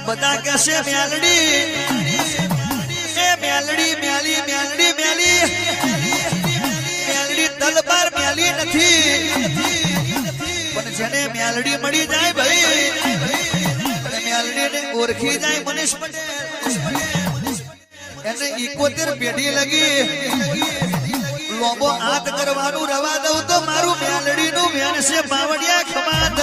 બધા કહેશે મેલડી એ મેલડી મેલી મેલડી મેલી મેલડી તલવાર મેલી નથી પણ જેને મેલડી મળી જાય ભાઈ મેલડીને ઓળખી જાય મનીષ પટેલ એને 71 પેઢી લગી લોબો હાથ કરવાનું રવા દઉં તો મારું મેલડીનું વેણ છે બાવડિયા ખમાત